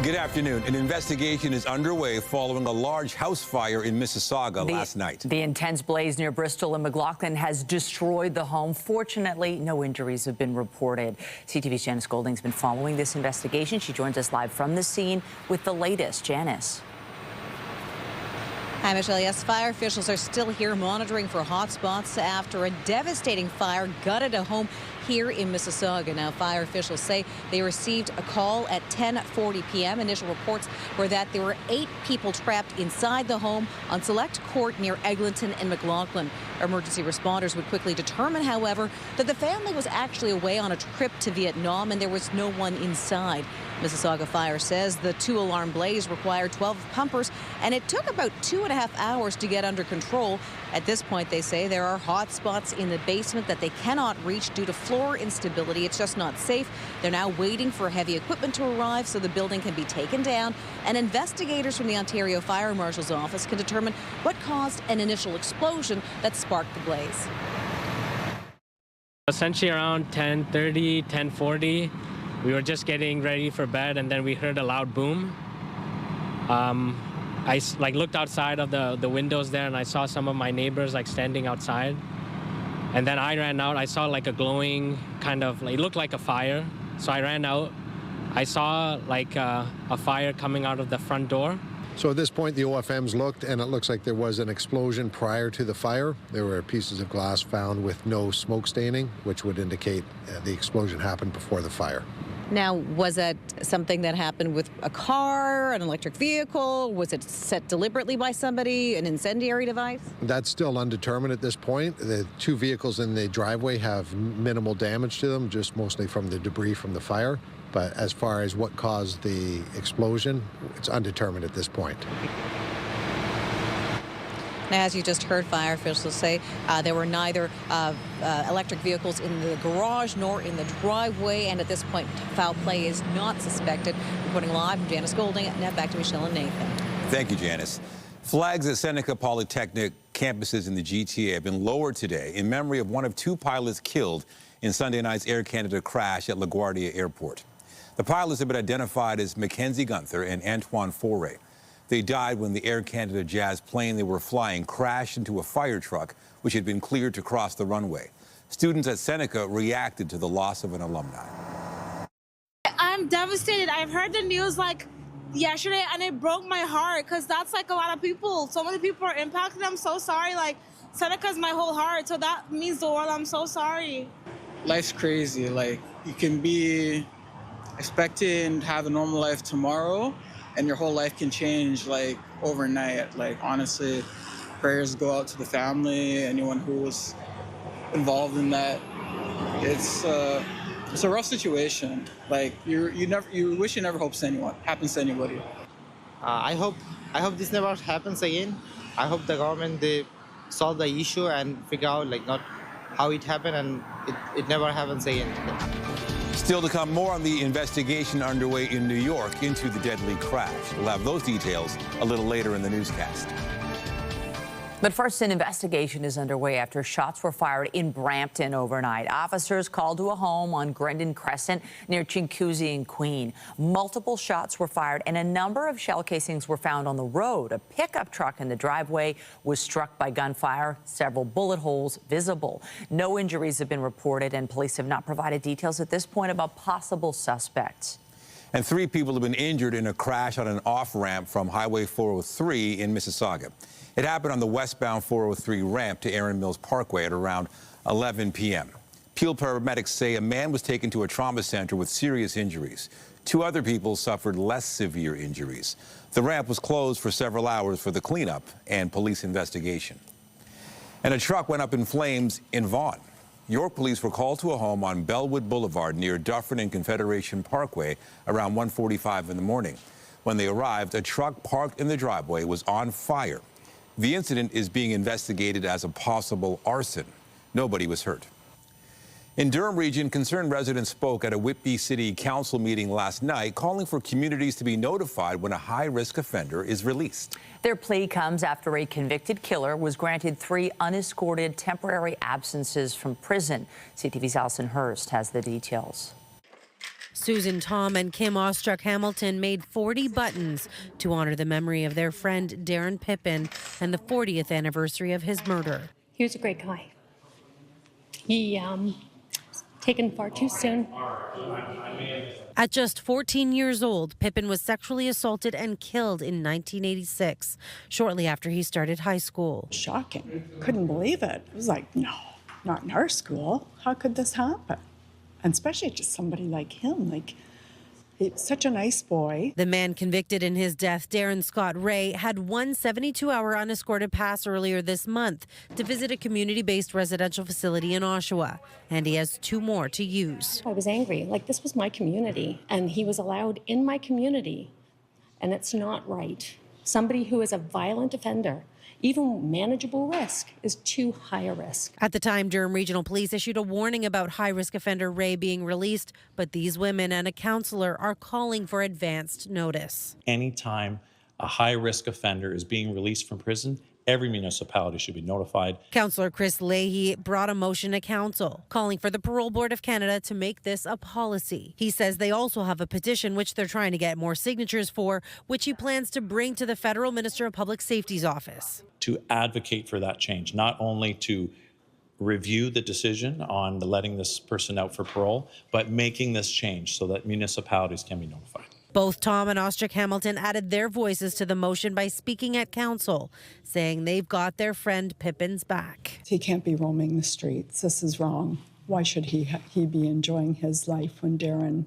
Good afternoon. An investigation is underway following a large house fire in Mississauga last night. The intense blaze near Bristol and McLaughlin has destroyed the home. Fortunately, no injuries have been reported. CTV's Janice Golding has been following this investigation. She joins us live from the scene with the latest. Janice. Hi, Michelle. Yes, fire officials are still here monitoring for hot spots after a devastating fire gutted a home here in Mississauga. Now, fire officials say they received a call at 10:40 p.m. Initial reports were that there were 8 people trapped inside the home on Select Court near Eglinton and McLaughlin. Emergency responders would quickly determine, however, that the family was actually away on a trip to Vietnam and there was no one inside. Mississauga Fire says the 2-alarm blaze required 12 pumpers, and it took about 2.5 hours to get under control. At this point, they say there are hot spots in the basement that they cannot reach due to floor instability. It's just not safe. They're now waiting for heavy equipment to arrive so the building can be taken down, and investigators from the Ontario Fire Marshal's office can determine what caused an initial explosion that sparked the blaze. Essentially around 10:30, 10:40, we were just getting ready for bed, and then we heard a loud boom. I looked outside of the windows there, and I saw some of my neighbors standing outside. And then I ran out. I saw a glowing it looked like a fire. So I ran out. I saw a fire coming out of the front door. So at this point, the OFMs looked, and it looks like there was an explosion prior to the fire. There were pieces of glass found with no smoke staining, which would indicate the explosion happened before the fire. Now, was that something that happened with a car, an electric vehicle? Was it set deliberately by somebody, an incendiary device? That's still undetermined at this point. The 2 vehicles in the driveway have minimal damage to them, just mostly from the debris from the fire. But as far as what caused the explosion, it's undetermined at this point. Now, as you just heard fire officials say, there were neither electric vehicles in the garage nor in the driveway, and at this point, foul play is not suspected. Reporting live from Janice Golding. Now back to Michelle and Nathan. Thank you, Janice. Flags at Seneca Polytechnic campuses in the GTA have been lowered today in memory of one of 2 pilots killed in Sunday night's Air Canada crash at LaGuardia Airport. The pilots have been identified as Mackenzie Gunther and Antoine Foray. They died when the Air Canada Jazz plane they were flying crashed into a fire truck, which had been cleared to cross the runway. Students at Seneca reacted to the loss of an alumni. I'm devastated. I've heard the news yesterday, and it broke my heart because that's a lot of people. So many people are impacted. I'm so sorry. Seneca's my whole heart, so that means the world. I'm so sorry. Life's crazy. You can be expecting to have a normal life tomorrow, and your whole life can change overnight. Honestly, prayers go out to the family, anyone who was involved in that. It's a rough situation. You wish it never happens to anybody. I hope this never happens again. I hope the government they solve the issue and figure out not how it happened, and it never happens again. Still to come, more on the investigation underway in New York into the deadly crash. We'll have those details a little later in the newscast. But first, an investigation is underway after shots were fired in Brampton overnight. Officers called to a home on Grendon Crescent near Chinguacousy and Queen. Multiple shots were fired and a number of shell casings were found on the road. A pickup truck in the driveway was struck by gunfire, several bullet holes visible. No injuries have been reported, and police have not provided details at this point about possible suspects. And 3 people have been injured in a crash on an off-ramp from Highway 403 in Mississauga. It happened on the westbound 403 ramp to Erin Mills Parkway at around 11 p.m. Peel paramedics say a man was taken to a trauma center with serious injuries. 2 other people suffered less severe injuries. The ramp was closed for several hours for the cleanup and police investigation. And a truck went up in flames in Vaughan. York police were called to a home on Bellwood Boulevard near Dufferin and Confederation Parkway around 1:45 in the morning. When they arrived, a truck parked in the driveway was on fire. The incident is being investigated as a possible arson. Nobody was hurt. In Durham Region, concerned residents spoke at a Whitby City Council meeting last night, calling for communities to be notified when a high-risk offender is released. Their plea comes after a convicted killer was granted 3 unescorted temporary absences from prison. CTV's Allison Hurst has the details. Susan Tom and Kim Ostruck-Hamilton made 40 buttons to honor the memory of their friend Darren Pippin and the 40th anniversary of his murder. He was a great guy. He taken far too soon. At just 14 years old, Pippin was sexually assaulted and killed in 1986, shortly after he started high school. Shocking. Couldn't believe it. It was like, no, not in our school. How could this happen? And especially just somebody like him. He's such a nice boy. The man convicted in his death, Darren Scott Ray, had one 72-hour unescorted pass earlier this month to visit a community-based residential facility in Oshawa, and he has 2 more to use. I was angry. This was my community, and he was allowed in my community, and it's not right. Somebody who is a violent offender, even manageable risk, is too high a risk. At the time, Durham Regional Police issued a warning about high-risk offender Ray being released, but these women and a counsellor are calling for advanced notice. Anytime a high-risk offender is being released from prison, every municipality should be notified. Councillor Chris Leahy brought a motion to council, calling for the Parole Board of Canada to make this a policy. He says they also have a petition which they're trying to get more signatures for, which he plans to bring to the Federal Minister of Public Safety's office. To advocate for that change, not only to review the decision on letting this person out for parole, but making this change so that municipalities can be notified. Both Tom and Ostruck-Hamilton added their voices to the motion by speaking at council, saying they've got their friend Pippin's back. He can't be roaming the streets. This is wrong. Why should he be enjoying his life when Darren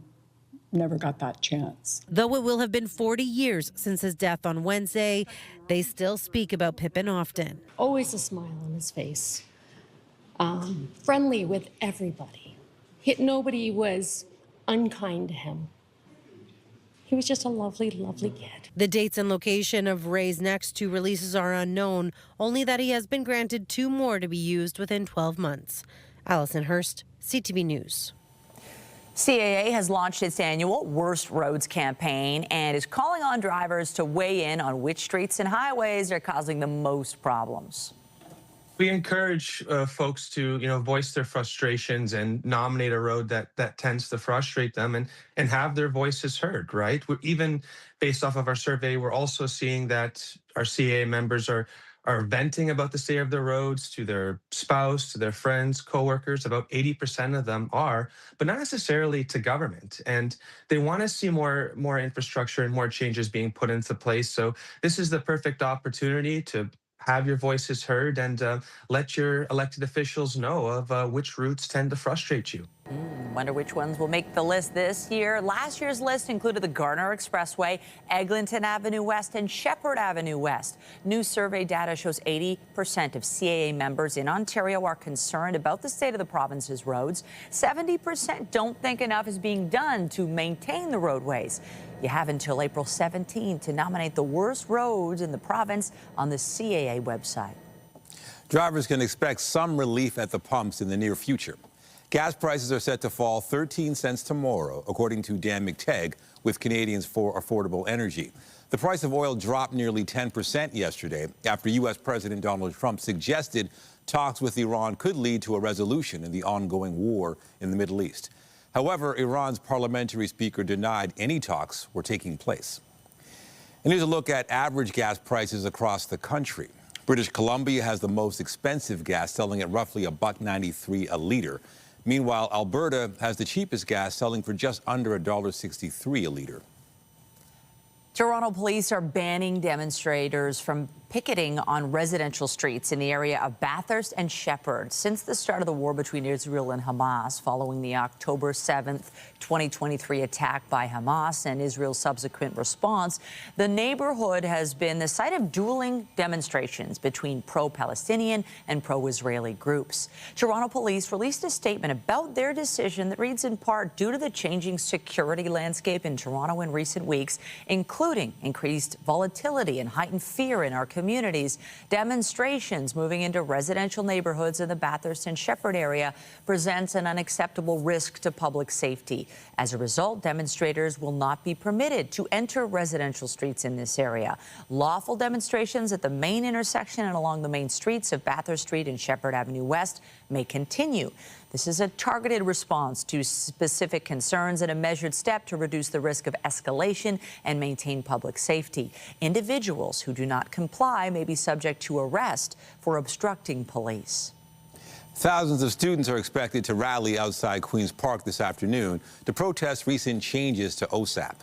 never got that chance? Though it will have been 40 years since his death on Wednesday, they still speak about Pippin often. Always a smile on his face. Friendly with everybody. Nobody was unkind to him. He was just a lovely, lovely kid. The dates and location of Ray's next 2 releases are unknown, only that he has been granted 2 more to be used within 12 months. Allison Hurst, CTV News. CAA has launched its annual Worst Roads campaign and is calling on drivers to weigh in on which streets and highways are causing the most problems. We encourage folks to, voice their frustrations and nominate a road that tends to frustrate them and have their voices heard, right? Even based off of our survey, we're also seeing that our CAA members are venting about the state of their roads to their spouse, to their friends, coworkers. About 80% of them are, but not necessarily to government. And they want to see more infrastructure and more changes being put into place. So this is the perfect opportunity to have your voices heard and let your elected officials know of which routes tend to frustrate you. Wonder which ones will make the list this year. Last year's list included the Gardner Expressway, Eglinton Avenue West, and Sheppard Avenue West. New survey data shows 80% of CAA members in Ontario are concerned about the state of the province's roads. 70% don't think enough is being done to maintain the roadways. You have until April 17 to nominate the worst roads in the province on the CAA website. Drivers can expect some relief at the pumps in the near future. Gas prices are set to fall 13 cents tomorrow, according to Dan McTeague with Canadians for Affordable Energy. The price of oil dropped nearly 10% yesterday after U.S. President Donald Trump suggested talks with Iran could lead to a resolution in the ongoing war in the Middle East. However, Iran's parliamentary speaker denied any talks were taking place. And here's a look at average gas prices across the country. British Columbia has the most expensive gas, selling at roughly $1.93 a liter. Meanwhile, Alberta has the cheapest gas, selling for just under $1.63 a liter. Toronto police are banning demonstrators from picketing on residential streets in the area of Bathurst and Sheppard since the start of the war between Israel and Hamas following the October 7th, 2023 attack by Hamas and Israel's subsequent response. The neighborhood has been the site of dueling demonstrations between pro-Palestinian and pro-Israeli groups. Toronto police released a statement about their decision that reads in part, due to the changing security landscape in Toronto in recent weeks, including increased volatility and heightened fear in our communities. Demonstrations moving into residential neighborhoods in the Bathurst and Sheppard area presents an unacceptable risk to public safety. As a result, demonstrators will not be permitted to enter residential streets in this area. Lawful demonstrations at the main intersection and along the main streets of Bathurst Street and Sheppard Avenue West may continue. This is a targeted response to specific concerns and a measured step to reduce the risk of escalation and maintain public safety. Individuals who do not comply may be subject to arrest for obstructing police. Thousands of students are expected to rally outside Queen's Park this afternoon to protest recent changes to OSAP.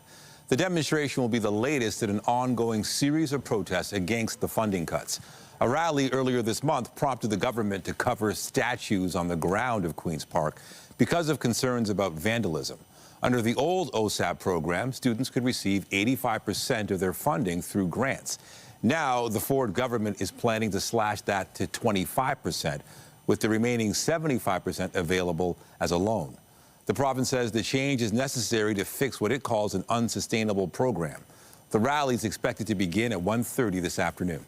The demonstration will be the latest in an ongoing series of protests against the funding cuts. A rally earlier this month prompted the government to cover statues on the ground of Queen's Park because of concerns about vandalism. Under the old OSAP program, students could receive 85% of their funding through grants. Now, the Ford government is planning to slash that to 25%, with the remaining 75% available as a loan. The province says the change is necessary to fix what it calls an unsustainable program. The rally is expected to begin at 1:30 this afternoon.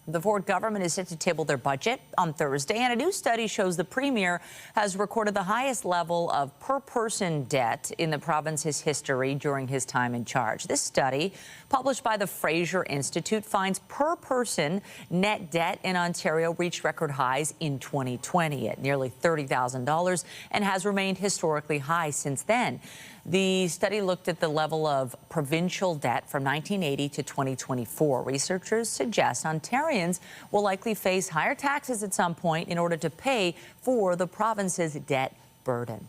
The Ford government is set to table their budget on Thursday, and a new study shows the Premier has recorded the highest level of per-person debt in the province's history during his time in charge. This study, published by the Fraser Institute, finds per-person net debt in Ontario reached record highs in 2020 at nearly $30,000 and has remained historically high since then. The study looked at the level of provincial debt from 1980 to 2024. Researchers suggest Ontarians will likely face higher taxes at some point in order to pay for the province's debt burden.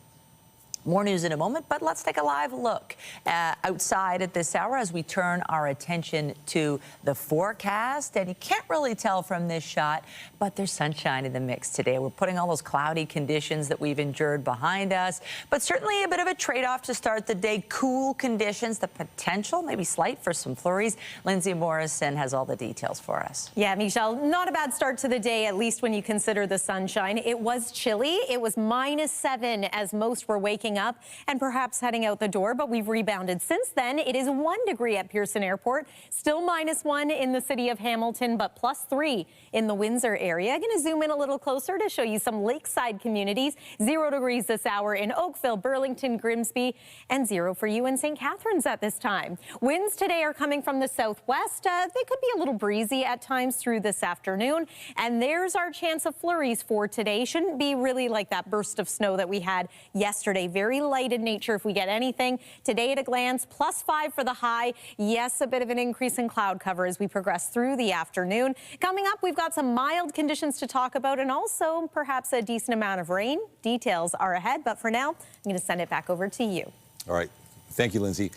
More news in a moment, but let's take a live look outside at this hour as we turn our attention to the forecast. And you can't really tell from this shot, but there's sunshine in the mix today. We're putting all those cloudy conditions that we've endured behind us, but certainly a bit of a trade-off to start the day. Cool conditions, the potential, maybe slight, for some flurries. Lindsay Morrison has all the details for us. Yeah, Michelle, not a bad start to the day, at least when you consider the sunshine. It was chilly. It was -7 as most were waking up and perhaps heading out the door, but we've rebounded since then. It is 1 degree at Pearson Airport, still -1 in the city of Hamilton, but +3 in the Windsor area. I'm going to zoom in a little closer to show you some lakeside communities. 0 degrees this hour in Oakville, Burlington, Grimsby, and 0 for you in St. Catharines at this time. Winds today are coming from the southwest. They could be a little breezy at times through this afternoon, and there's our chance of flurries for today. Shouldn't be really like that burst of snow that we had yesterday. Very light in nature if we get anything. Today at a glance, +5 for the high. Yes, a bit of an increase in cloud cover as we progress through the afternoon. Coming up, we've got some mild conditions to talk about and also perhaps a decent amount of rain. Details are ahead, but for now, I'm going to send it back over to you. All right. Thank you, Lindsay.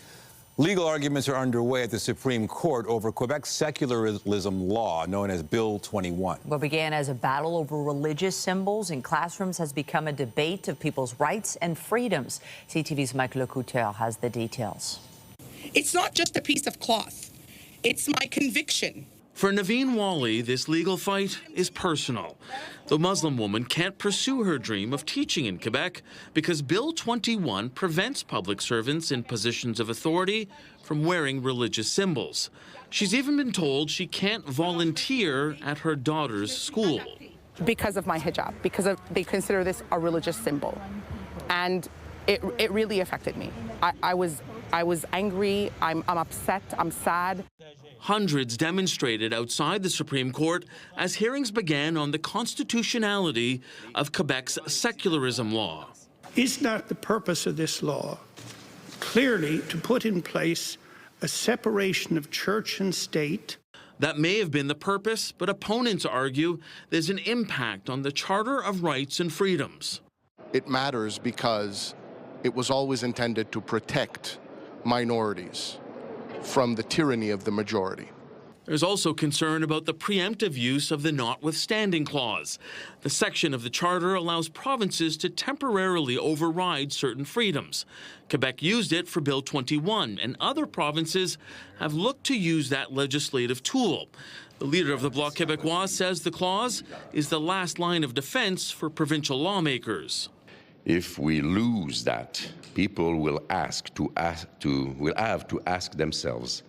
Legal arguments are underway at the Supreme Court over Quebec's secularism law known as Bill 21. What began as a battle over religious symbols in classrooms has become a debate of people's rights and freedoms. CTV's Mike Lecouteur has the details. It's not just a piece of cloth. It's my conviction. For Naveen Wally, this legal fight is personal. The Muslim woman can't pursue her dream of teaching in Quebec because Bill 21 prevents public servants in positions of authority from wearing religious symbols. She's even been told she can't volunteer at her daughter's school. Because of my hijab, because they consider this a religious symbol. And it really affected me. I was angry, I'm upset, I'm sad. Hundreds demonstrated outside the Supreme Court as hearings began on the constitutionality of Quebec's secularism law. Is not the purpose of this law clearly to put in place a separation of church and state? That may have been the purpose, but opponents argue there's an impact on the Charter of Rights and Freedoms. It matters because it was always intended to protect minorities from the tyranny of the majority. There's also concern about the preemptive use of the notwithstanding clause. The section of the Charter allows provinces to temporarily override certain freedoms. Quebec used it for Bill 21, and other provinces have looked to use that legislative tool. The leader of the Bloc Québécois says the clause is the last line of defense for provincial lawmakers. If we lose that, people will have to ask themselves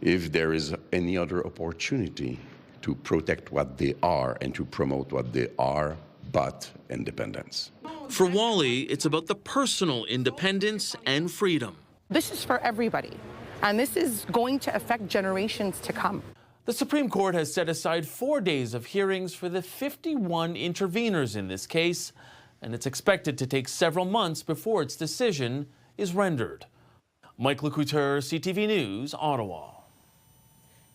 if there is any other opportunity to protect what they are and to promote what they are, but independence. For Wally, it's about the personal independence and freedom. This is for everybody, and this is going to affect generations to come. The Supreme Court has set aside 4 days of hearings for the 51 interveners in this case, and it's expected to take several months before its decision is rendered. Mike Lecouteur, CTV News, Ottawa.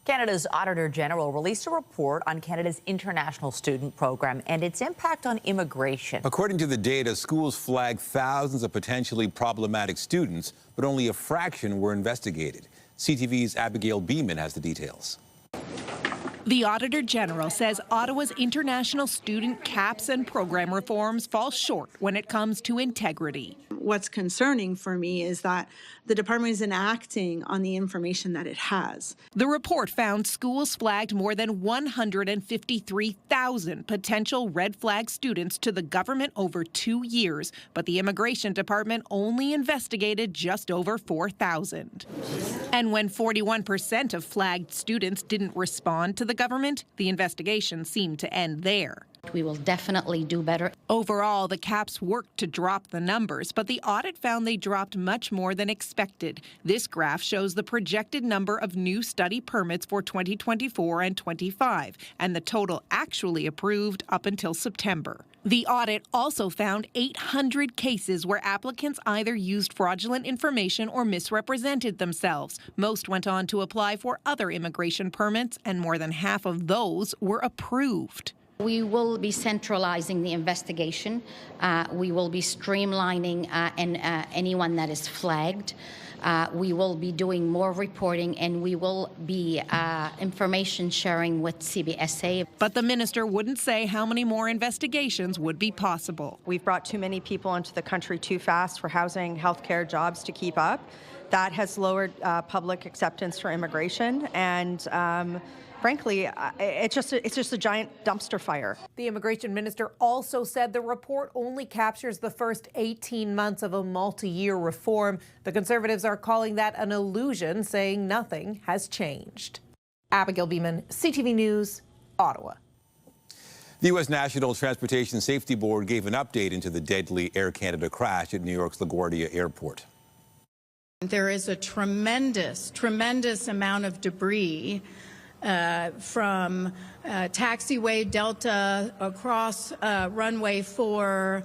Canada's Auditor General released a report on Canada's international student program and its impact on immigration. According to the data, schools flagged thousands of potentially problematic students, but only a fraction were investigated. CTV's Abigail Beeman has the details. The Auditor General says Ottawa's international student caps and program reforms fall short when it comes to integrity. What's concerning for me is that the department isn't acting on the information that it has. The report found schools flagged more than 153,000 potential red flag students to the government over 2 years, but the Immigration Department only investigated just over 4,000. And when 41% of flagged students didn't respond to the government, the investigation seemed to end there. We will definitely do better. Overall, the caps worked to drop the numbers, but the audit found they dropped much more than expected. This graph shows the projected number of new study permits for 2024 and 25, and the total actually approved up until September. The audit also found 800 cases where applicants either used fraudulent information or misrepresented themselves. Most went on to apply for other immigration permits, and more than half of those were approved. We will be centralizing the investigation. We will be streamlining anyone that is flagged. We will be doing more reporting, and we will be information sharing with CBSA. But the minister wouldn't say how many more investigations would be possible. We've brought too many people into the country too fast for housing, healthcare, jobs to keep up. That has lowered public acceptance for immigration, and frankly, it's just a giant dumpster fire. The immigration minister also said the report only captures the first 18 months of a multi-year reform. The Conservatives are calling that an illusion, saying nothing has changed. Abigail Beeman, CTV News, Ottawa. The U.S. National Transportation Safety Board gave an update into the deadly Air Canada crash at New York's LaGuardia Airport. There is a tremendous amount of debris from taxiway Delta across runway 4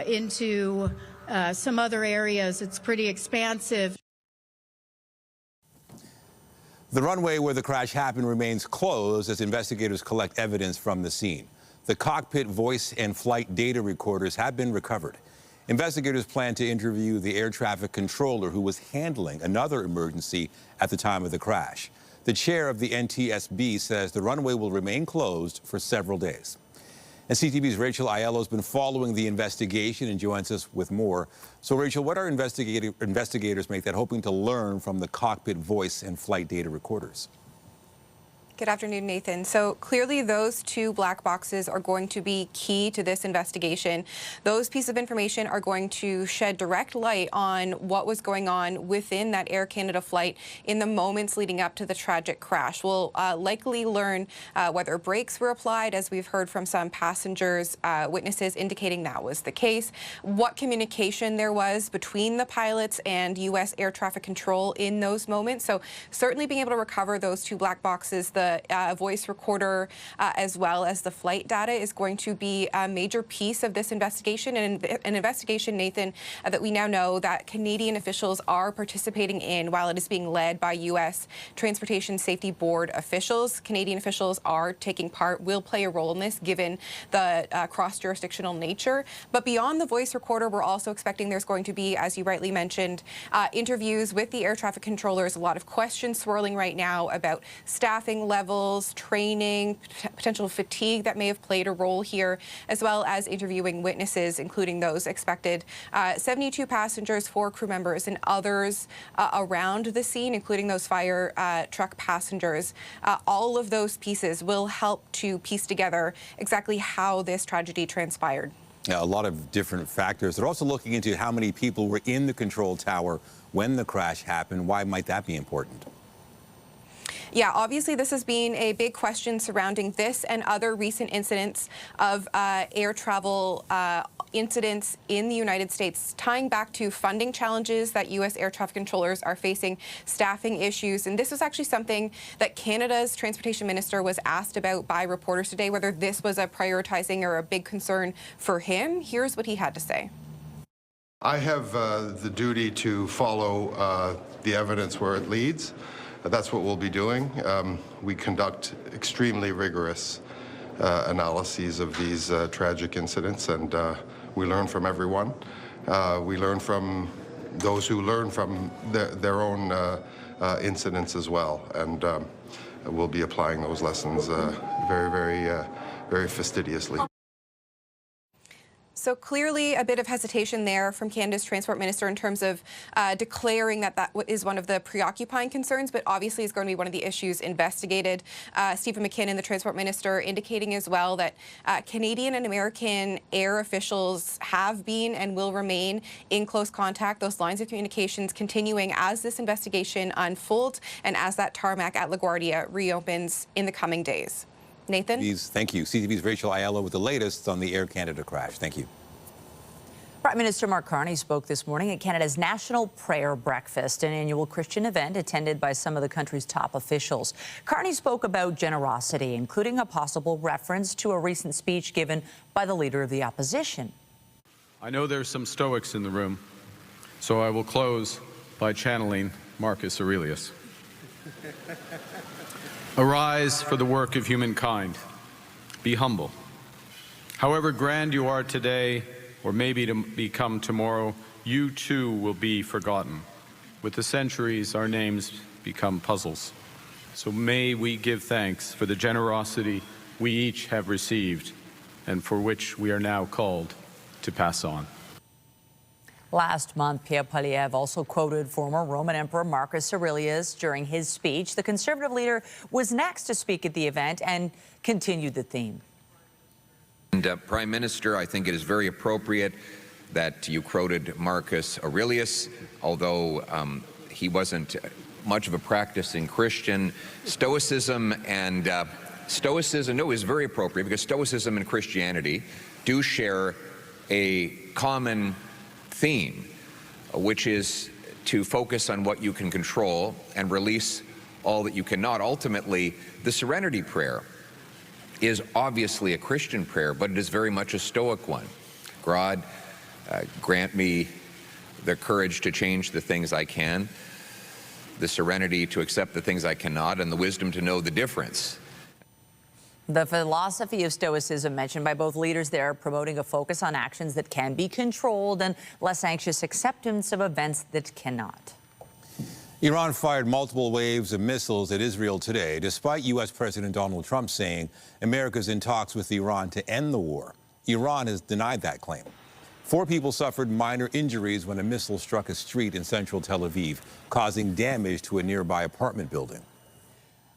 into some other areas. It's pretty expansive. The runway where the crash happened remains closed as investigators collect evidence from the scene. The cockpit voice and flight data recorders have been recovered. Investigators plan to interview the air traffic controller who was handling another emergency at the time of the crash. The chair of the NTSB says the runway will remain closed for several days. And CTV's Rachel Aiello has been following the investigation and joins us with more. So, Rachel, what are investigators make that hoping to learn from the cockpit voice and flight data recorders? Good afternoon, Nathan. So clearly those two black boxes are going to be key to this investigation. Those pieces of information are going to shed direct light on what was going on within that Air Canada flight in the moments leading up to the tragic crash. We'll likely learn whether brakes were applied, as we've heard from some passengers, witnesses indicating that was the case, what communication there was between the pilots and U.S. air traffic control in those moments. So certainly being able to recover those two black boxes, the voice recorder as well as the flight data, is going to be a major piece of this investigation, and an investigation, Nathan, that we now know that Canadian officials are participating in while it is being led by U.S. Transportation Safety Board officials. Canadian officials are taking part, will play a role in this given the cross-jurisdictional nature. But beyond the voice recorder, we're also expecting there's going to be, as you rightly mentioned, interviews with the air traffic controllers. A lot of questions swirling right now about staffing levels, training, potential fatigue that may have played a role here, as well as interviewing witnesses, including those expected. 72 passengers, 4 crew members, and others around the scene, including those fire truck passengers. All of those pieces will help to piece together exactly how this tragedy transpired. Yeah, a lot of different factors. They're also looking into how many people were in the control tower when the crash happened. Why might that be important? Yeah, obviously this has been a big question surrounding this and other recent incidents of air travel incidents in the United States, tying back to funding challenges that U.S. air traffic controllers are facing, staffing issues. And this was actually something that Canada's Transportation Minister was asked about by reporters today, whether this was a prioritizing or a big concern for him. Here's what he had to say. I have the duty to follow the evidence where it leads. That's what we'll be doing. We conduct extremely rigorous analyses of these tragic incidents, and we learn from everyone. We learn from those who learn from their own incidents as well, and we'll be applying those lessons very fastidiously. So clearly a bit of hesitation there from Canada's Transport Minister in terms of declaring that that is one of the preoccupying concerns, but obviously is going to be one of the issues investigated. Stephen McKinnon, the Transport Minister, indicating as well that Canadian and American air officials have been and will remain in close contact, those lines of communications continuing as this investigation unfolds and as that tarmac at LaGuardia reopens in the coming days. Nathan? Thank you. CTV's Rachel Ayala with the latest on the Air Canada crash. Thank you. Prime Minister Mark Carney spoke this morning at Canada's National Prayer Breakfast, an annual Christian event attended by some of the country's top officials. Carney spoke about generosity, including a possible reference to a recent speech given by the Leader of the Opposition. I know there's some Stoics in the room, so I will close by channeling Marcus Aurelius. Arise for the work of humankind. Be humble. However grand you are today, or maybe to become tomorrow, you too will be forgotten. With the centuries, our names become puzzles. So may we give thanks for the generosity we each have received and for which we are now called to pass on. Last month, Pierre Poilievre also quoted former Roman Emperor Marcus Aurelius during his speech. The Conservative leader was next to speak at the event and continued the theme. And Prime Minister, I think it is very appropriate that you quoted Marcus Aurelius, although he wasn't much of a practicing Christian. Stoicism, no, is very appropriate because Stoicism and Christianity do share a common theme, which is to focus on what you can control and release all that you cannot. Ultimately, the Serenity Prayer is obviously a Christian prayer, but it is very much a Stoic one. God, grant me the courage to change the things I can, the serenity to accept the things I cannot, and the wisdom to know the difference. The philosophy of Stoicism mentioned by both leaders there, promoting a focus on actions that can be controlled and less anxious acceptance of events that cannot. Iran fired multiple waves of missiles at Israel today, despite U.S. President Donald Trump saying America's in talks with Iran to end the war. Iran has denied that claim. 4 people suffered minor injuries when a missile struck a street in central Tel Aviv, causing damage to a nearby apartment building.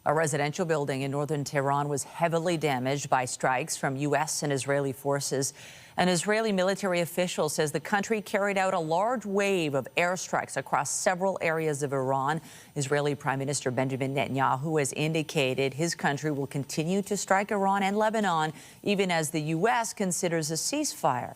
A residential building in northern Tehran was heavily damaged by strikes from U.S. and Israeli forces. An Israeli military official says the country carried out a large wave of airstrikes across several areas of Iran. Israeli Prime Minister Benjamin Netanyahu has indicated his country will continue to strike Iran and Lebanon, even as the U.S. considers a ceasefire.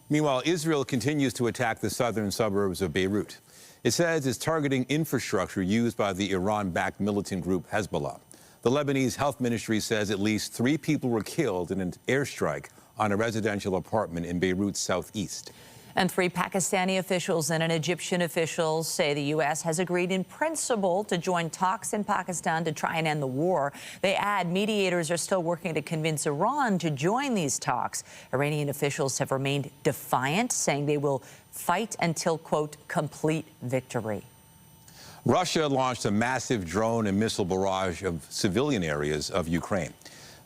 Meanwhile, Israel continues to attack the southern suburbs of Beirut. It says it's targeting infrastructure used by the Iran-backed militant group Hezbollah. The Lebanese Health Ministry says at least 3 people were killed in an airstrike on a residential apartment in Beirut's southeast. And 3 Pakistani officials and an Egyptian official say the U.S. has agreed in principle to join talks in Pakistan to try and end the war. They add mediators are still working to convince Iran to join these talks. Iranian officials have remained defiant, saying they will fight until, quote, complete victory. Russia launched a massive drone and missile barrage of civilian areas of Ukraine.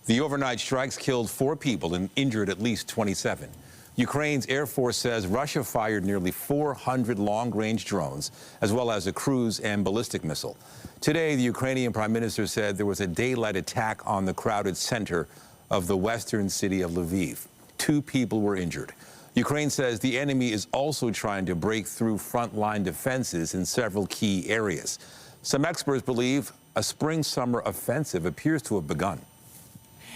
The overnight strikes killed 4 people and injured at least 27. Ukraine's Air Force says Russia fired nearly 400 long-range drones, as well as a cruise and ballistic missile. Today, the Ukrainian Prime Minister said there was a daylight attack on the crowded center of the western city of Lviv. 2 people were injured. Ukraine says the enemy is also trying to break through frontline defenses in several key areas. Some experts believe a spring-summer offensive appears to have begun.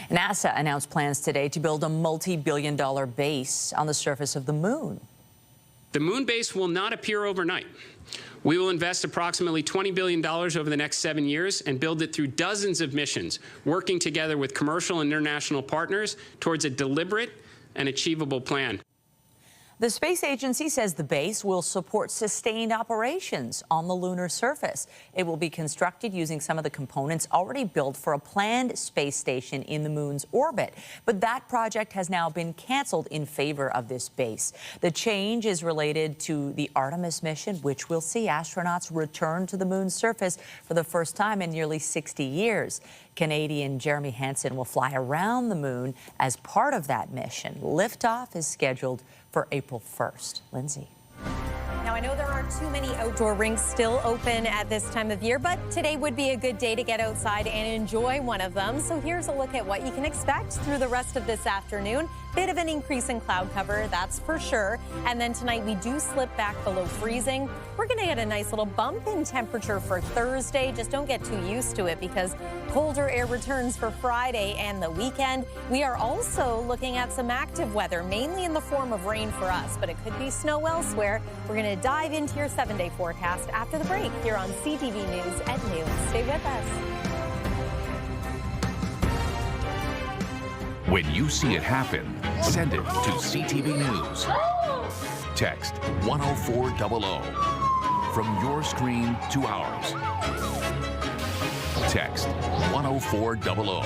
NASA announced plans today to build a multi-billion-dollar base on the surface of the moon. The moon base will not appear overnight. We will invest approximately $20 billion over the next 7 years and build it through dozens of missions, working together with commercial and international partners towards a deliberate and achievable plan. The space agency says the base will support sustained operations on the lunar surface. It will be constructed using some of the components already built for a planned space station in the moon's orbit. But that project has now been canceled in favor of this base. The change is related to the Artemis mission, which will see astronauts return to the moon's surface for the first time in nearly 60 years. Canadian Jeremy Hansen will fly around the moon as part of that mission. Liftoff is scheduled for April 1st. Lindsay. Now, I know there aren't too many outdoor rinks still open at this time of year, but today would be a good day to get outside and enjoy one of them. So here's a look at what you can expect through the rest of this afternoon. Bit of an increase in cloud cover, that's for sure. And then tonight we do slip back below freezing. We're going to get a nice little bump in temperature for Thursday. Just don't get too used to it because colder air returns for Friday and the weekend. We are also looking at some active weather, mainly in the form of rain for us, but it could be snow elsewhere. We're going to dive into your 7-day forecast after the break here on CTV News at noon. Stay with us. When you see it happen, send it to CTV News. Text 10400 from your screen to ours. Text 10400.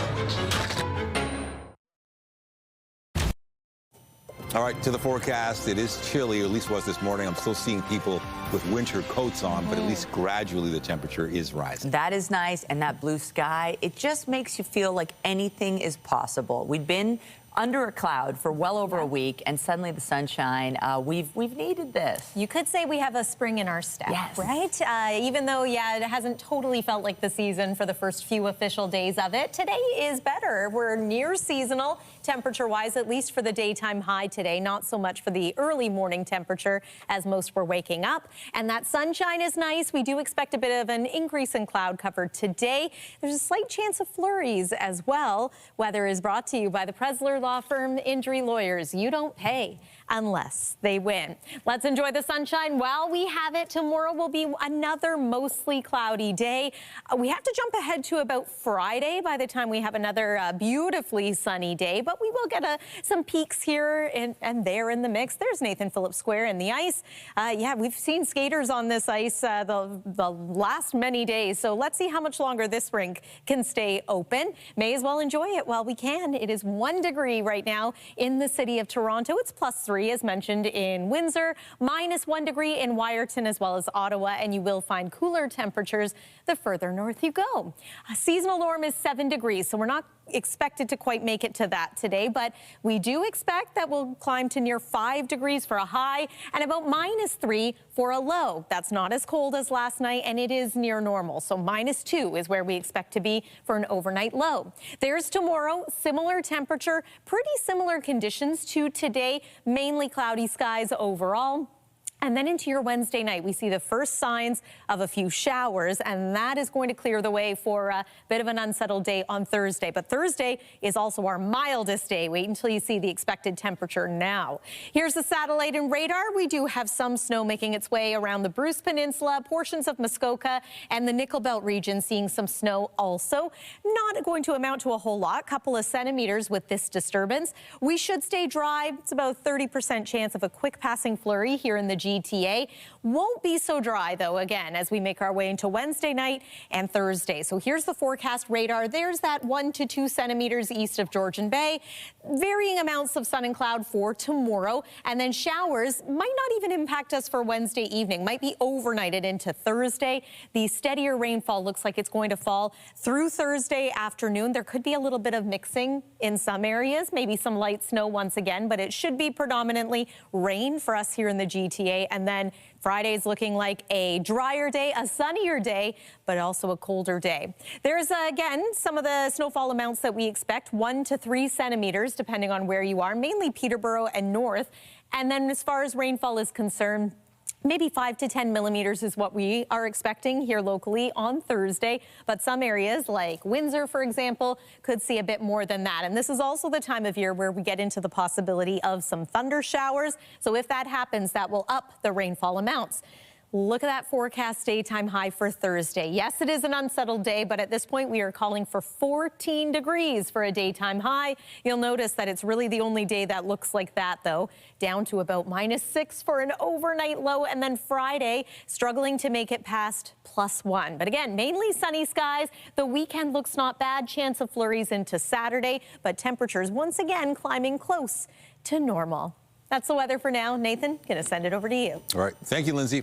All right, to the forecast. It is chilly, or at least was this morning. I'm still seeing people with winter coats on, but at least gradually the temperature is rising. That is nice, and that blue sky, it just makes you feel like anything is possible. We've been under a cloud for well over a week, and suddenly the sunshine. We've needed this. You could say we have a spring in our step, yes. Right? Even though, yeah, it hasn't totally felt like the season for the first few official days of it. Today is better. We're near seasonal temperature-wise, at least for the daytime high today. Not so much for the early morning temperature as most were waking up. And that sunshine is nice. We do expect a bit of an increase in cloud cover today. There's a slight chance of flurries as well. Weather is brought to you by the Presler Law Firm Injury Lawyers. You don't pay unless they win. Let's enjoy the sunshine while we have it. Tomorrow will be another mostly cloudy day. We have to jump ahead to about Friday by the time we have another beautifully sunny day, but we will get some peaks here and there in the mix. There's Nathan Phillips Square in the ice. Yeah, we've seen skaters on this ice the last many days, so let's see how much longer this rink can stay open. May as well enjoy it while we can. It is 1 degree right now in the city of Toronto. It's +3 as mentioned in Windsor, -1 degree in Wyerton as well as Ottawa, and you will find cooler temperatures the further north you go. A seasonal norm is 7 degrees, so we're not expected to quite make it to that today, but we do expect that we'll climb to near 5 degrees for a high and about -3 for a low. That's not as cold as last night, and it is near normal. So -2 is where we expect to be for an overnight low. There's tomorrow, similar temperature, pretty similar conditions to today, mainly cloudy skies overall. And then into your Wednesday night, we see the first signs of a few showers, and that is going to clear the way for a bit of an unsettled day on Thursday. But Thursday is also our mildest day. Wait until you see the expected temperature now. Here's the satellite and radar. We do have some snow making its way around the Bruce Peninsula, portions of Muskoka, and the Nickel Belt region seeing some snow also. Not going to amount to a whole lot, couple of centimeters with this disturbance. We should stay dry. It's about 30% chance of a quick passing flurry here in the GTA. Won't be so dry, though, again, as we make our way into Wednesday night and Thursday. So here's the forecast radar. There's that 1 to 2 centimeters east of Georgian Bay. Varying amounts of sun and cloud for tomorrow. And then showers might not even impact us for Wednesday evening. Might be overnighted into Thursday. The steadier rainfall looks like it's going to fall through Thursday afternoon. There could be a little bit of mixing in some areas, maybe some light snow once again, but it should be predominantly rain for us here in the GTA. And then Friday's looking like a drier day, a sunnier day, but also a colder day. There's, again, some of the snowfall amounts that we expect, 1 to 3 centimeters, depending on where you are, mainly Peterborough and north. And then as far as rainfall is concerned, Maybe 5 to 10 millimeters is what we are expecting here locally on Thursday. But some areas like Windsor, for example, could see a bit more than that. And this is also the time of year where we get into the possibility of some thunder showers. So if that happens, that will up the rainfall amounts. Look at that forecast daytime high for Thursday. Yes, it is an unsettled day, but at this point we are calling for 14 degrees for a daytime high. You'll notice that it's really the only day that looks like that, though. Down to about -6 for an overnight low, and then Friday struggling to make it past +1. But again, mainly sunny skies. The weekend looks not bad. Chance of flurries into Saturday, but temperatures once again climbing close to normal. That's the weather for now. Nathan, gonna send it over to you. All right. Thank you, Lindsay.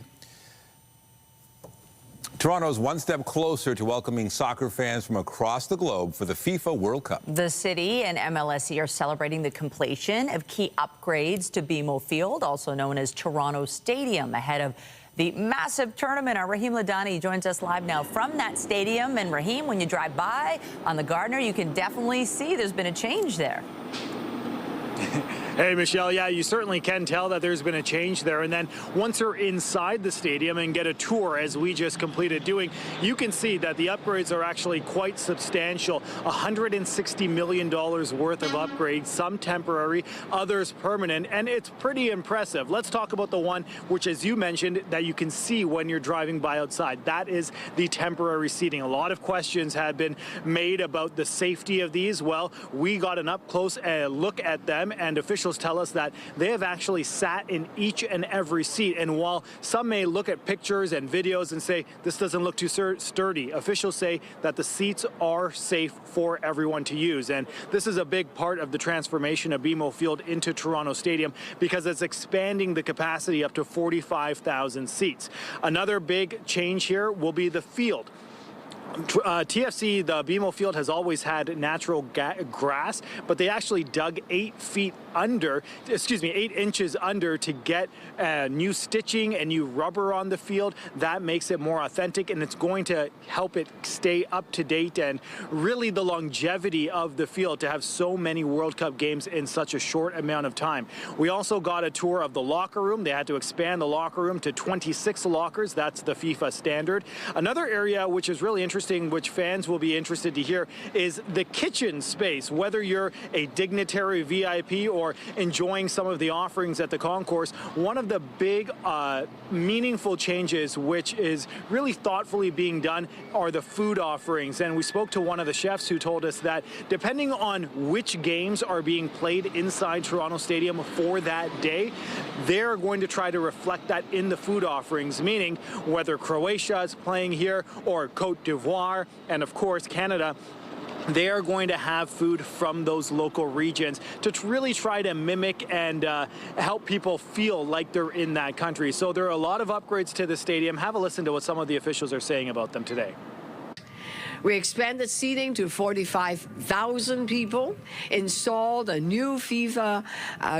Toronto's one step closer to welcoming soccer fans from across the globe for the FIFA World Cup. The city and MLSE are celebrating the completion of key upgrades to BMO Field, also known as Toronto Stadium, ahead of the massive tournament. Our Rahim Ladhani joins us live now from that stadium. And Rahim, when you drive by on the Gardner, you can definitely see there's been a change there. Hey, Michelle, yeah, you certainly can tell that there's been a change there. And then once you're inside the stadium and get a tour, as we just completed doing, you can see that the upgrades are actually quite substantial. $160 million worth of upgrades, some temporary, others permanent, and it's pretty impressive. Let's talk about the one which, as you mentioned, that you can see when you're driving by outside. That is the temporary seating. A lot of questions had been made about the safety of these. Well, we got an up-close look at them, and officials tell us that they have actually sat in each and every seat. And while some may look at pictures and videos and say this doesn't look too sturdy, officials say that the seats are safe for everyone to use. And this is a big part of the transformation of BMO Field into Toronto Stadium because it's expanding the capacity up to 45,000 seats. Another big change here will be the field. TFC, the BMO Field, has always had natural grass, but they actually dug 8 inches under to get new stitching and new rubber on the field. That makes it more authentic, and it's going to help it stay up to date and really the longevity of the field to have so many World Cup games in such a short amount of time. We also got a tour of the locker room. They had to expand the locker room to 26 lockers. That's the FIFA standard. Another area which is really interesting, which fans will be interested to hear, is the kitchen space. Whether you're a dignitary VIP or enjoying some of the offerings at the concourse, one of the big meaningful changes which is really thoughtfully being done are the food offerings. And we spoke to one of the chefs who told us that depending on which games are being played inside Toronto Stadium for that day, they're going to try to reflect that in the food offerings, meaning whether Croatia is playing here or Cote d'Ivoire and of course Canada, they are going to have food from those local regions to really try to mimic and help people feel like they're in that country. So there are a lot of upgrades to the stadium. Have a listen to what some of the officials are saying about them today. We expanded seating to 45,000 people, installed a new FIFA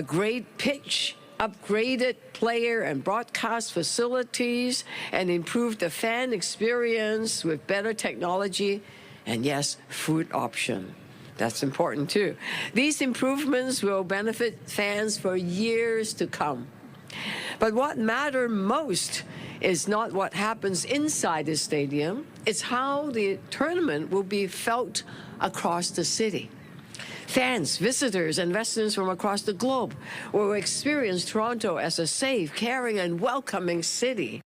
grade pitch, upgraded player and broadcast facilities, and improved the fan experience with better technology and, yes, food option. That's important too. These improvements will benefit fans for years to come. But what matters most is not what happens inside the stadium, it's how the tournament will be felt across the city. Fans, visitors, and residents from across the globe will experience Toronto as a safe, caring, and welcoming city.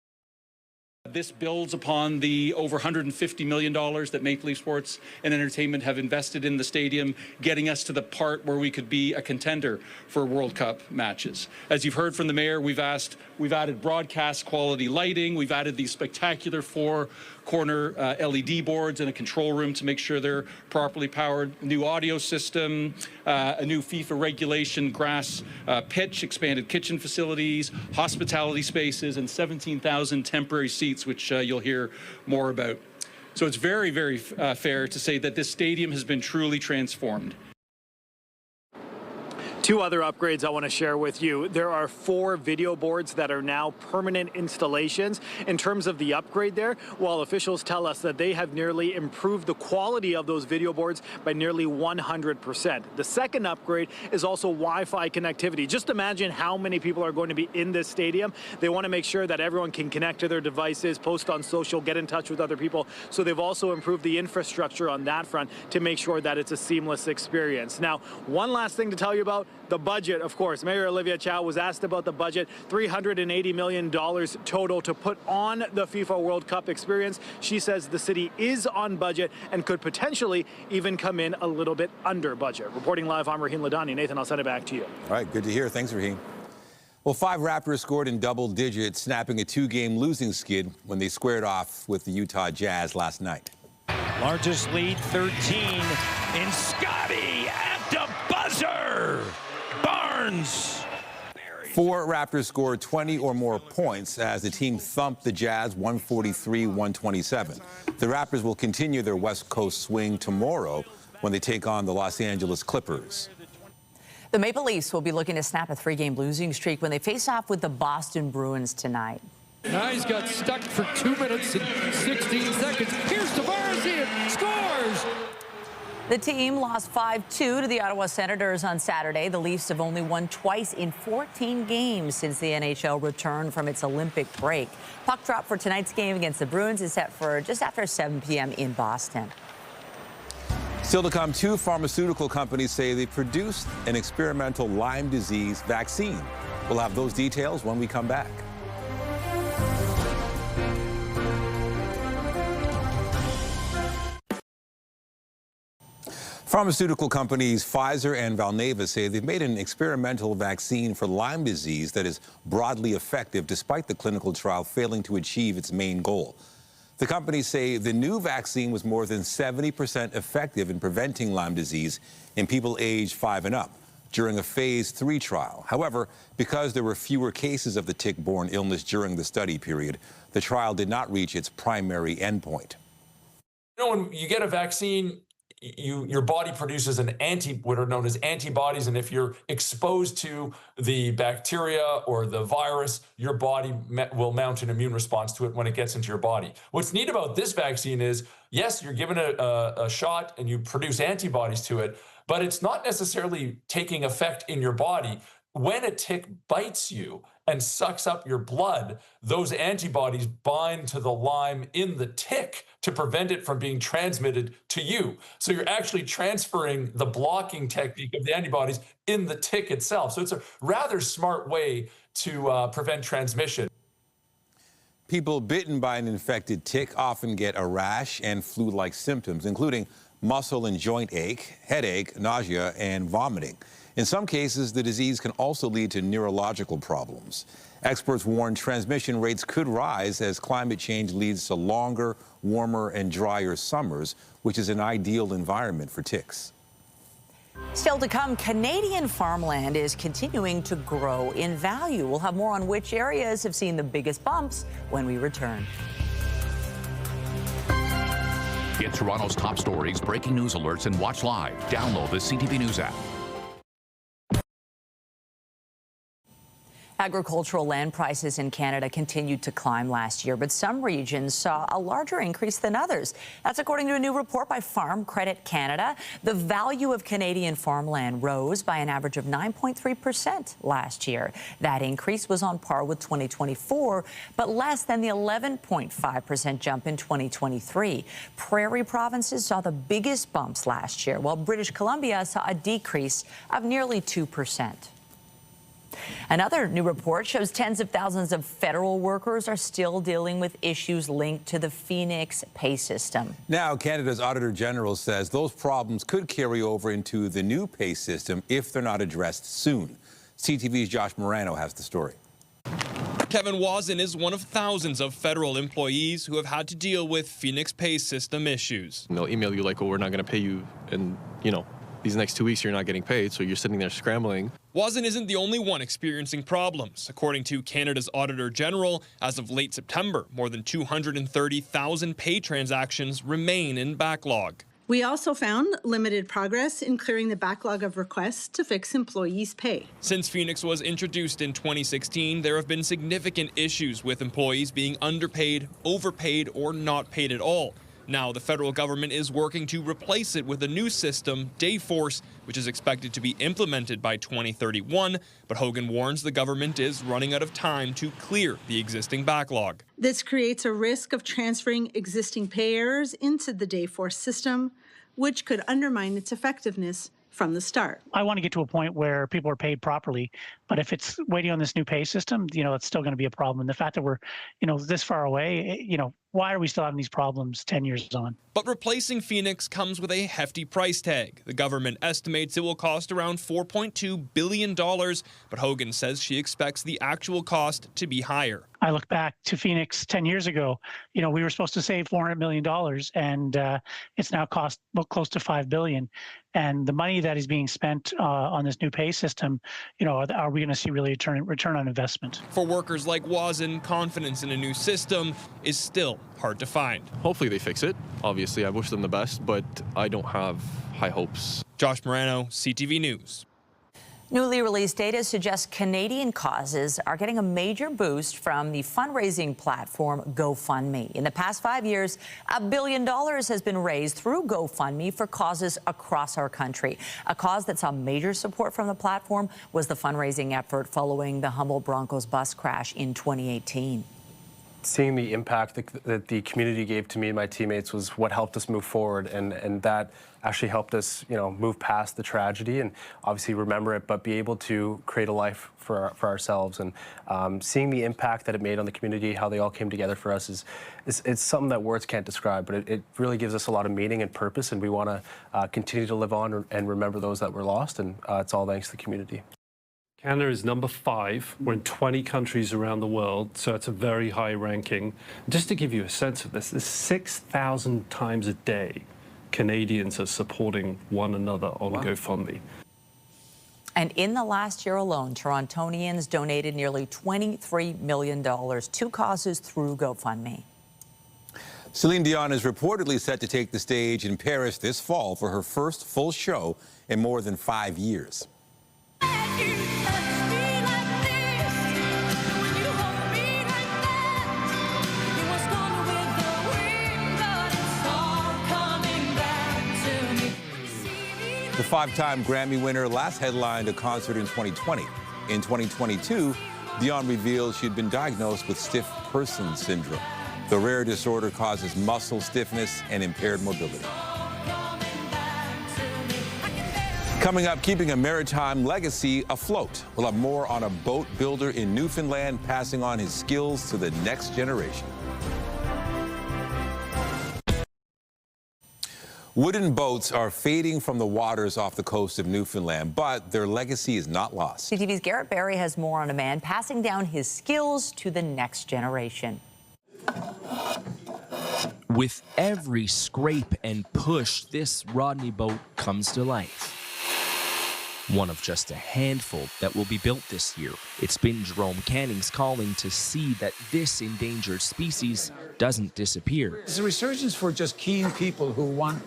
This builds upon the over $150 million that Maple Leaf Sports and Entertainment have invested in the stadium, getting us to the part where we could be a contender for World Cup matches. As you've heard from the mayor, we've added broadcast quality lighting. We've added these spectacular 4-corner LED boards and a control room to make sure they're properly powered. New audio system, a new FIFA regulation grass pitch, expanded kitchen facilities, hospitality spaces, and 17,000 temporary seats, which you'll hear more about. So it's very, very fair to say that this stadium has been truly transformed. Two other upgrades I want to share with you. There are 4 video boards that are now permanent installations. In terms of the upgrade there, while officials tell us that they have nearly improved the quality of those video boards by nearly 100%. The second upgrade is also Wi-Fi connectivity. Just imagine how many people are going to be in this stadium. They want to make sure that everyone can connect to their devices, post on social, get in touch with other people. So they've also improved the infrastructure on that front to make sure that it's a seamless experience. Now, one last thing to tell you about the budget, of course. Mayor Olivia Chow was asked about the budget, $380 million total to put on the FIFA World Cup experience. She says the city is on budget and could potentially even come in a little bit under budget. Reporting live, I'm Rahim Ladhani. Nathan, I'll send it back to you. All right, good to hear. Thanks, Rahim. Well, 5 Raptors scored in double digits, snapping a 2-game losing skid when they squared off with the Utah Jazz last night. Largest lead, 13, in Scotty at the buzzer. Barnes. 4 Raptors scored 20 or more points as the team thumped the Jazz 143-127. The Raptors will continue their West Coast swing tomorrow when they take on the Los Angeles Clippers. The Maple Leafs will be looking to snap a 3-game losing streak when they face off with the Boston Bruins tonight. Now he's got stuck for 2 minutes and 16 seconds. Here's Tavares in, scores! The team lost 5-2 to the Ottawa Senators on Saturday. The Leafs have only won twice in 14 games since the NHL returned from its Olympic break. Puck drop for tonight's game against the Bruins is set for just after 7 p.m. in Boston. Still to come, 2 pharmaceutical companies say they produced an experimental Lyme disease vaccine. We'll have those details when we come back. Pharmaceutical companies Pfizer and Valneva say they've made an experimental vaccine for Lyme disease that is broadly effective despite the clinical trial failing to achieve its main goal. The companies say the new vaccine was more than 70% effective in preventing Lyme disease in people aged 5 and up during a phase 3 trial. However, because there were fewer cases of the tick-borne illness during the study period, the trial did not reach its primary endpoint. You know, when you get a vaccine, your body produces what are known as antibodies, and if you're exposed to the bacteria or the virus, your body will mount an immune response to it when it gets into your body. What's neat about this vaccine is, yes, you're given a shot and you produce antibodies to it, but it's not necessarily taking effect in your body. When a tick bites you and sucks up your blood, those antibodies bind to the Lyme in the tick to prevent it from being transmitted to you. So you're actually transferring the blocking technique of the antibodies in the tick itself. So it's a rather smart way to prevent transmission. People bitten by an infected tick often get a rash and flu-like symptoms, including muscle and joint ache, headache, nausea, and vomiting. In some cases, the disease can also lead to neurological problems. Experts warn transmission rates could rise as climate change leads to longer, warmer, and drier summers, which is an ideal environment for ticks. Still to come, Canadian farmland is continuing to grow in value. We'll have more on which areas have seen the biggest bumps when we return. Get Toronto's top stories, breaking news alerts, and watch live. Download the CTV News app. Agricultural land prices in Canada continued to climb last year, but some regions saw a larger increase than others. That's according to a new report by Farm Credit Canada. The value of Canadian farmland rose by an average of 9.3% last year. That increase was on par with 2024, but less than the 11.5% jump in 2023. Prairie provinces saw the biggest bumps last year, while British Columbia saw a decrease of nearly 2%. Another new report shows tens of thousands of federal workers are still dealing with issues linked to the Phoenix pay system. Now, Canada's Auditor General says those problems could carry over into the new pay system if they're not addressed soon. CTV's Josh Morano has the story. Kevin Wazen is one of thousands of federal employees who have had to deal with Phoenix pay system issues. They'll email you like, oh, we're not going to pay you, and, you know, these next 2 weeks you're not getting paid, so you're sitting there scrambling. Wazen isn't the only one experiencing problems. According to Canada's Auditor General, as of late September, more than 230,000 pay transactions remain in backlog. We also found limited progress in clearing the backlog of requests to fix employees' pay. Since Phoenix was introduced in 2016, there have been significant issues with employees being underpaid, overpaid, or not paid at all. Now, the federal government is working to replace it with a new system, Dayforce, which is expected to be implemented by 2031. But Hogan warns the government is running out of time to clear the existing backlog. This creates a risk of transferring existing pay errors into the Dayforce system, which could undermine its effectiveness from the start. I want to get to a point where people are paid properly, but if it's waiting on this new pay system, it's still going to be a problem. And the fact that we're, this far away, why are we still having these problems 10 years on? But replacing Phoenix comes with a hefty price tag. The government estimates it will cost around $4.2 billion, but Hogan says she expects the actual cost to be higher. I look back to Phoenix 10 years ago, we were supposed to save $400 million, and it's now cost close to $5 billion. And the money that is being spent on this new pay system, are we going to see really a return on investment? For workers like Wazen, confidence in a new system is still hard to find. Hopefully they fix it. Obviously, I wish them the best, but I don't have high hopes. Josh Morano, CTV News. Newly released data suggests Canadian causes are getting a major boost from the fundraising platform GoFundMe. In the past 5 years, $1 billion has been raised through GoFundMe for causes across our country. A cause that saw major support from the platform was the fundraising effort following the Humboldt Broncos bus crash in 2018. Seeing the impact that the community gave to me and my teammates was what helped us move forward, and that actually helped us, move past the tragedy and obviously remember it, but be able to create a life for ourselves. And seeing the impact that it made on the community, how they all came together for us it's something that words can't describe, but it really gives us a lot of meaning and purpose, and we want to continue to live on and remember those that were lost, and it's all thanks to the community. Canada is number 5. We're in 20 countries around the world, so it's a very high ranking. Just to give you a sense of this, there's 6,000 times a day Canadians are supporting one another on GoFundMe. And in the last year alone, Torontonians donated nearly $23 million to causes through GoFundMe. Celine Dion is reportedly set to take the stage in Paris this fall for her first full show in more than 5 years. The 5-time Grammy winner last headlined a concert in 2020. In 2022, Dion revealed she'd been diagnosed with stiff person syndrome. The rare disorder causes muscle stiffness and impaired mobility. Coming up, keeping a maritime legacy afloat. We'll have more on a boat builder in Newfoundland passing on his skills to the next generation. Wooden boats are fading from the waters off the coast of Newfoundland, but their legacy is not lost. CTV's Garrett Barry has more on a man passing down his skills to the next generation. With every scrape and push, this Rodney boat comes to life. One of just a handful that will be built this year. It's been Jerome Canning's calling to see that this endangered species doesn't disappear. It's a resurgence for just keen people who want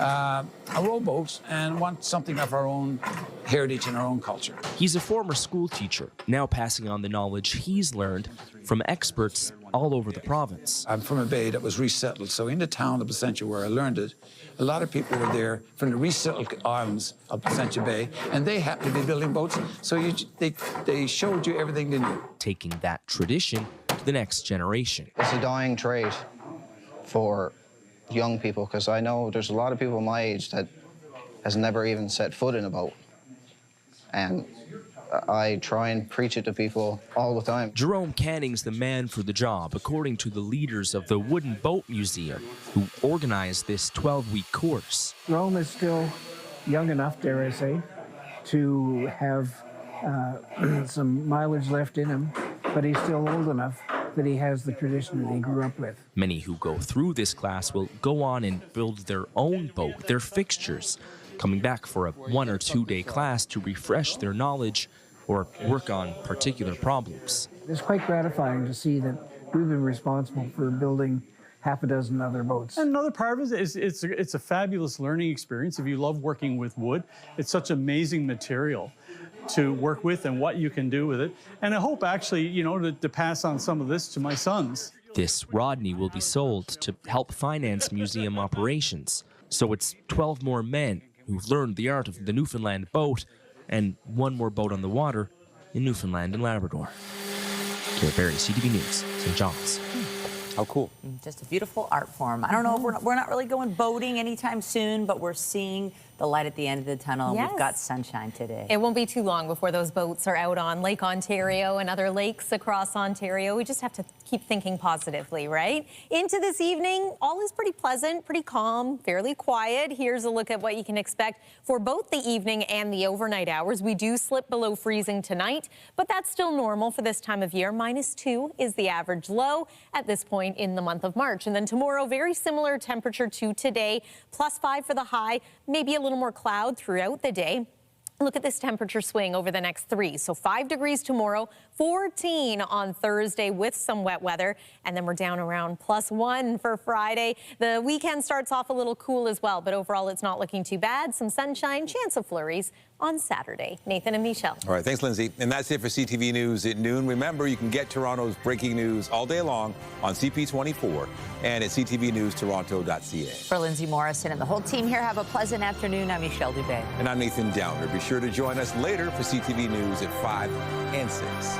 a rowboat and want something of our own heritage and our own culture. He's a former school teacher, now passing on the knowledge he's learned from experts all over the province. I'm from a bay that was resettled, so in the town of Placentia where I learned it, a lot of people were there from the resettled islands of Placentia Bay, and they happened to be building boats, so they showed you everything they knew. Taking that tradition to the next generation. It's a dying trade for young people, because I know there's a lot of people my age that has never even set foot in a boat. And I try and preach it to people all the time. Jerome Canning's the man for the job, according to the leaders of the Wooden Boat Museum, who organized this 12-week course. Jerome is still young enough, dare I say, to have some mileage left in him, but he's still old enough that he has the tradition that he grew up with. Many who go through this class will go on and build their own boat, their fixtures, coming back for a 1 or 2 day class to refresh their knowledge or work on particular problems. It's quite gratifying to see that we've been responsible for building half a dozen other boats. And another part of it is it's a fabulous learning experience. If you love working with wood, it's such amazing material to work with and what you can do with it. And I hope actually, you know, to pass on some of this to my sons. This Rodney will be sold to help finance museum operations. So it's 12 more men who've learned the art of the Newfoundland boat and one more boat on the water in Newfoundland and Labrador. Garrett Berry, CTV News, St. John's. How cool. Just a beautiful art form. I don't know if we're not really going boating anytime soon, but we're seeing the light at the end of the tunnel. Yes. We've got sunshine today. It won't be too long before those boats are out on Lake Ontario and other lakes across Ontario. We just have to keep thinking positively, right? Into this evening, all is pretty pleasant, pretty calm, fairly quiet. Here's a look at what you can expect for both the evening and the overnight hours. We do slip below freezing tonight, but that's still normal for this time of year. -2 is the average low at this point in the month of March. And then tomorrow, very similar temperature to today, +5 for the high, maybe a little more cloud throughout the day. Look at this temperature swing over the next 3. So 5 degrees tomorrow, 14 on Thursday with some wet weather, and then we're down around +1 for Friday. The weekend starts off a little cool as well, but overall it's not looking too bad. Some sunshine, chance of flurries on Saturday. Nathan and Michelle. All right, thanks, Lindsay. And that's it for CTV News at noon. Remember, you can get Toronto's breaking news all day long on CP24 and at ctvnewstoronto.ca. For Lindsay Morrison and the whole team here, have a pleasant afternoon. I'm Michelle Dubé. And I'm Nathan Downer. Be sure to join us later for CTV News at 5 and 6.